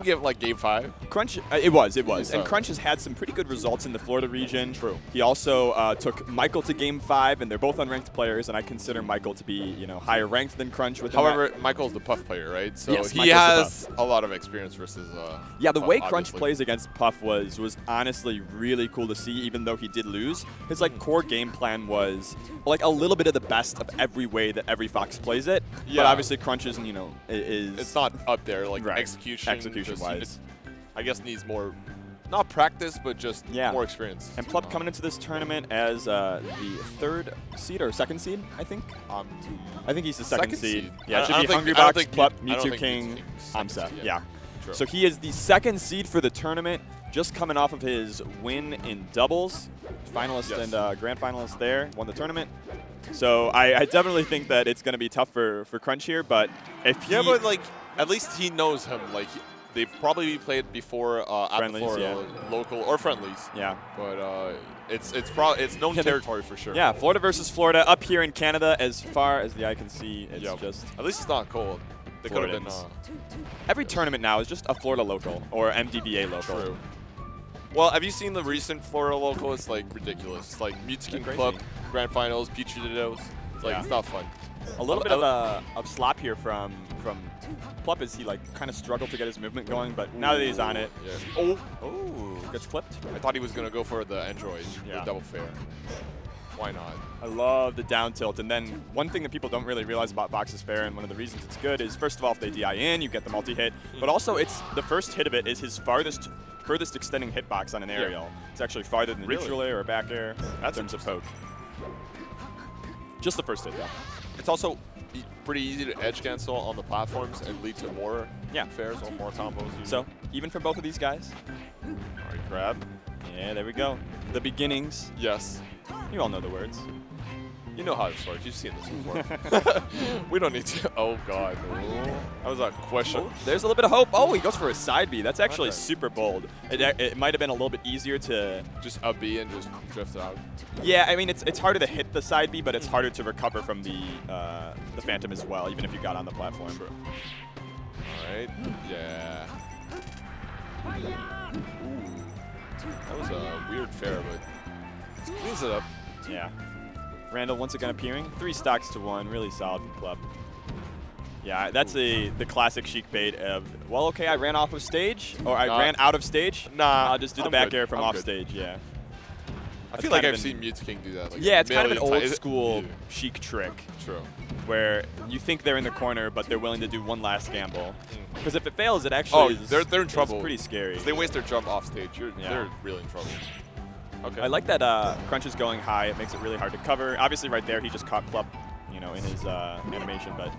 Give like game 5. Crunch, it was. So. And Crunch has had some pretty good results in the Florida region. True. He also took Michael to game 5, and they're both unranked players, and I consider Michael to be, you know, higher ranked than Crunch. However, Michael's the Puff player, right? So yes, he has a lot of experience versus yeah, the Puff, way Crunch obviously. plays against Puff was honestly really cool to see, even though he did lose. His like core game plan was like a little bit of the best of every way that every Fox plays it. Yeah. But obviously Crunch isn't, you know, is it's not up there like right. execution wise. I guess needs more, not practice, but just more experience. And Plup coming into this tournament as the 3rd seed or 2nd seed, I think. I think he's the second seed. Yeah, it should be Hungrybox, Plup, Mewtwo King, Amsa. Yeah. True. So he is the 2nd seed for the tournament, just coming off of his win in doubles. Finalist and grand finalist there, won the tournament. So I definitely think that it's going to be tough for Crunch here, but if he... Yeah, but like, at least he knows him. Like, they've probably played before at the Florida local or friendlies. Yeah. But it's known territory for sure. Yeah, Florida versus Florida up here in Canada. As far as the eye can see, it's just at least it's not cold. They could have been. Every tournament now is just a Florida local or MDVA local. True. Well, have you seen the recent Florida local? It's like ridiculous. It's like Mewtwo King Club, Grand Finals, Petri Dittos. It's like it's not fun. A little bit of slop here from Plup as he like kind of struggled to get his movement going, but now that he's on it, gets clipped. I thought he was gonna go for the Android, the double fair. Why not? I love the down tilt, and then one thing that people don't really realize about Fox's Fair, and one of the reasons it's good, is first of all, if they DI in, you get the multi-hit, but also it's the first hit of it is his furthest extending hitbox on an aerial. It's actually farther than the neutral air or back air in terms of poke. Just the first hit, though. It's also pretty easy to edge cancel on the platforms and lead to more fairs or more combos. Usually. So, even for both of these guys. All right, grab. Yeah, there we go. The beginnings. Yes. You all know the words. You know how this works. You've seen this before. We don't need to. Oh, God. That was a question. Oh, there's a little bit of hope. Oh, he goes for a side B. That's actually super bold. It might have been a little bit easier to... Just up B and just drift out. Yeah, I mean, it's harder to hit the side B, but it's harder to recover from the Phantom as well, even if you got on the platform. True. All right. Yeah. Ooh. That was a weird fair, but cleans it up. Yeah. Randall once again appearing. 3 stocks to 1. Really solid from Plup. Yeah, that's the classic Sheik bait of, well, okay, I ran off of stage, or I ran out of stage. Nah, I'll just do the back air from off stage, yeah. I feel like I've seen Mewtwo King do that. Like yeah, it's kind of an old school Sheik trick. True. Where you think they're in the corner, but they're willing to do one last gamble. Because if it fails, it actually is, they're in trouble. It's pretty scary. If they waste their jump off stage, they're really in trouble. Okay. I like that Crunch is going high. It makes it really hard to cover. Obviously, right there, he just caught Plup, you know, in his animation. But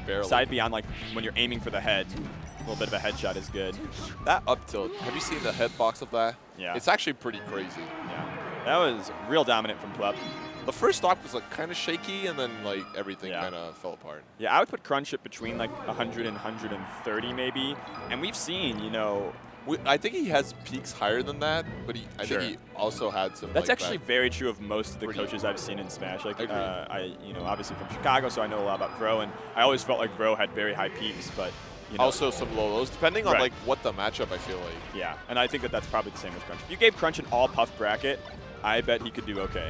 barely. Side beyond, like when you're aiming for the head, a little bit of a headshot is good. That up tilt. Have you seen the headbox of that? Yeah. It's actually pretty crazy. Yeah. That was real dominant from Plup. The first stock was like kind of shaky, and then like everything kind of fell apart. Yeah, I would put Crunch at between like 100 and 130 maybe. And we've seen, you know. I think he has peaks higher than that, but I think he also had some. That's actually very true of most of the coaches I've seen in Smash. Like, I you know, obviously from Chicago, so I know a lot about Vro, and I always felt like Vro had very high peaks, but you know, also some low lows, depending on like what the matchup. I feel like. Yeah, and I think that's probably the same with Crunch. If you gave Crunch an all Puff bracket, I bet he could do okay.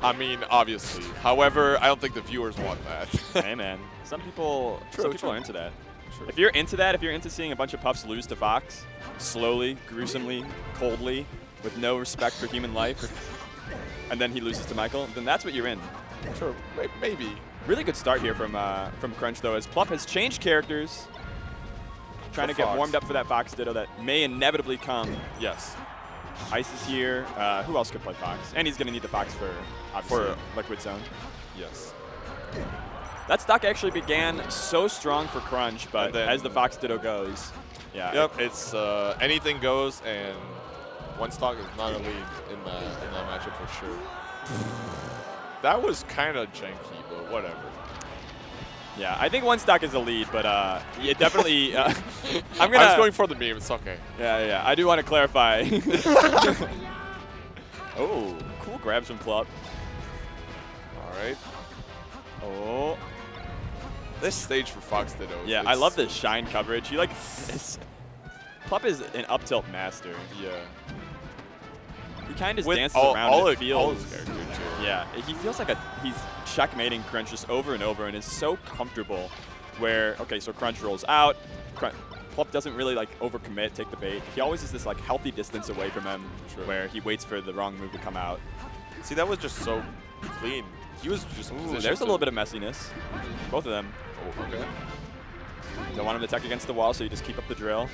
I mean, obviously. However, I don't think the viewers want that. Hey, man. Some people are into that. True. If you're into that, if you're into seeing a bunch of Puffs lose to Fox, slowly, gruesomely, coldly, with no respect for human life, and then he loses to Michael, then that's what you're in. Sure, maybe. Really good start here from Crunch, though, as Plup has changed characters, trying to get warmed up for that Fox Ditto that may inevitably come. Yes. Ice is here. Who else could play Fox? And he's going to need the Fox for Liquid Zone. Yes. That stock actually began so strong for Crunch, but then, as the Fox Ditto goes, Yep, it's anything goes, and one stock is not a lead in that matchup for sure. That was kind of janky, but whatever. Yeah, I think one stock is a lead, but it definitely. I was going for the meme. It's okay. Yeah. I do want to clarify. Oh, cool grabs from Plup. All right. Oh. This stage for Fox Ditto. Yeah, I love the shine coverage. He Plup is an up tilt master. Yeah. He kind of dances around and it feels. All his character too. Yeah, he feels like he's checkmating Crunch just over and over and is so comfortable where, okay, so Crunch rolls out. Plup doesn't really like overcommit, take the bait. He always is this like healthy distance away from him where he waits for the wrong move to come out. See, that was just so clean. He was just there's a little bit of messiness. Both of them. Oh, okay. Don't want him to attack against the wall, so you just keep up the drill.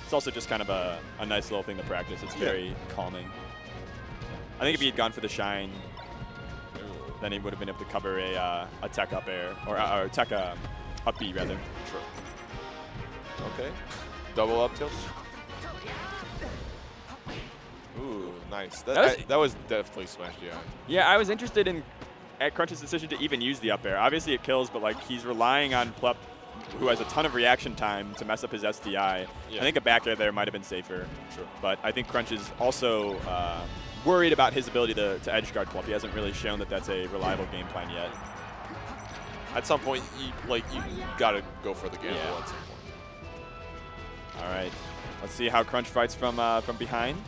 It's also just kind of a nice little thing to practice. It's very calming. I think if he had gone for the shine, then he would have been able to cover a tech up air, or tech up B rather. True. Okay. Double up tilt. Ooh, nice. That was definitely smashed, yeah. Yeah, I was interested in Crunch's decision to even use the up air. Obviously it kills, but like he's relying on Plup, who has a ton of reaction time, to mess up his SDI. Yeah. I think a back air there might have been safer. Sure. But I think Crunch is also worried about his ability to edge guard Plup. He hasn't really shown that that's a reliable game plan yet. At some point, you gotta go for the gamble at some point. All right, let's see how Crunch fights from behind.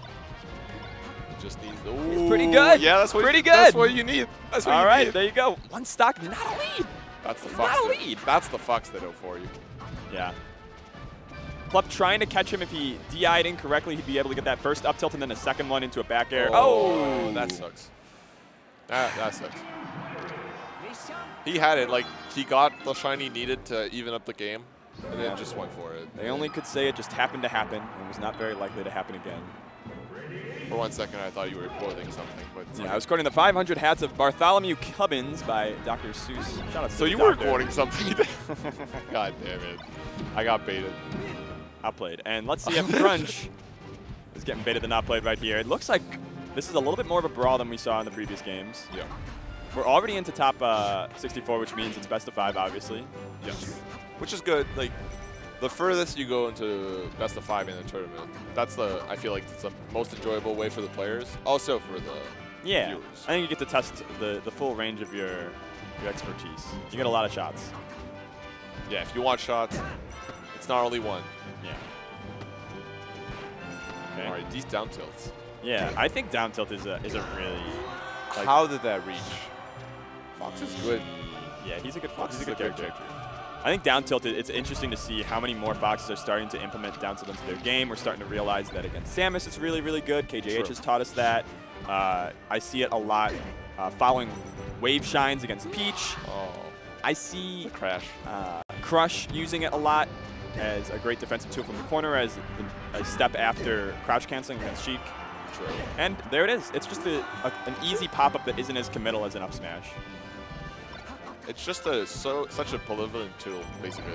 Just needs. He's pretty good. Yeah, that's what. Pretty good. That's what you need. That's what All you right, need. there you go. One stock, not a lead. That's the Fox. Not a lead. That's the Fox Ditto for you. Yeah. Plup trying to catch him. If he DI'd incorrectly, he'd be able to get that first up tilt and then a second one into a back air. Oh, that sucks. That sucks. He had it. Like, he got the shine he needed to even up the game, and then just went for it. They only could say it just happened to happen and was not very likely to happen again. For 1 second, I thought you were quoting something, but yeah, I was quoting the 500 hats of Bartholomew Cubbins by Dr. Seuss. Shout out to so you were quoting something. God damn it! I got baited. Outplayed. And let's see if Crunch is getting baited than outplayed right here. It looks like this is a little bit more of a brawl than we saw in the previous games. Yeah. We're already into top 64, which means it's best of 5, obviously. Yes. Which is good. Like, the furthest you go into best of 5 in a tournament, I feel like it's the most enjoyable way for the players. Also for the viewers. I think you get to test the full range of your expertise. You get a lot of shots. Yeah, if you want shots, it's not only one. Yeah. Okay. All right, these down tilts. Yeah, I think down tilt is a really. Like, how did that reach? Fox is good. Yeah, he's a good Fox. He's a good character. I think down tilt, it's interesting to see how many more Foxes are starting to implement down tilt into their game. We're starting to realize that against Samus, it's really, really good. KJH has taught us that. I see it a lot following wave shines against Peach. Oh. I see Crush using it a lot as a great defensive tool from the corner, as a step after crouch canceling against Sheik. True. And there it is. It's just an easy pop-up that isn't as committal as an up smash. It's just such a benevolent tool, basically.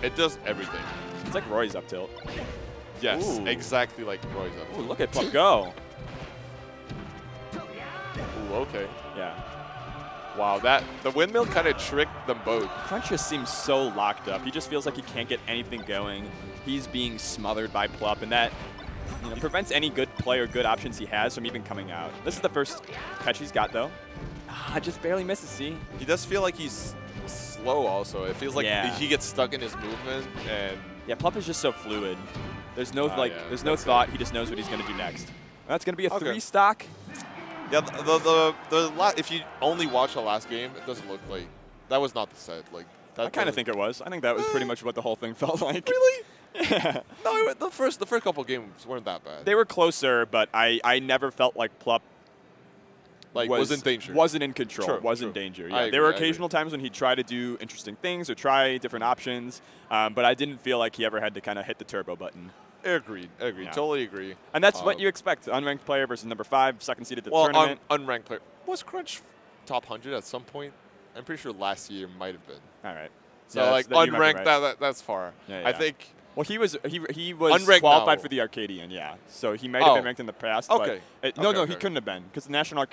It does everything. It's like Roy's up tilt. Yes, exactly like Roy's up tilt. Ooh, look at Plup go. Ooh, okay. Yeah. Wow, the windmill kind of tricked them both. Crunch just seems so locked up. He just feels like he can't get anything going. He's being smothered by Plup, and that prevents any good play or good options he has from even coming out. This is the first catch he's got, though. Just barely misses, see? He does feel like he's slow also. It feels like he gets stuck in his movement. And yeah, Plup is just so fluid. There's no there's no thought. He just knows what he's going to do next. That's going to be a 3 stock. Yeah, if you only watch the last game, it doesn't look like that was not the set. Like I kind of think it was. I think that was pretty much what the whole thing felt like. Really? Yeah. No, the first couple games weren't that bad. They were closer, but I never felt like Plup was in danger. Wasn't in control. True, was in danger. Yeah. There were occasional times when he'd try to do interesting things or try different options, but I didn't feel like he ever had to kind of hit the turbo button. Agreed. Yeah. Totally agree. And that's what you expect. Unranked player versus number 5, second seed at the tournament. Unranked player. Was Crunch top 100 at some point? I'm pretty sure last year might have been. All right. So yeah, like unranked, right. that's far. Yeah. I think. Well, he was qualified for the Arcadian, yeah. So he might have been ranked in the past. Okay. But no, he couldn't have been because the National Arcadian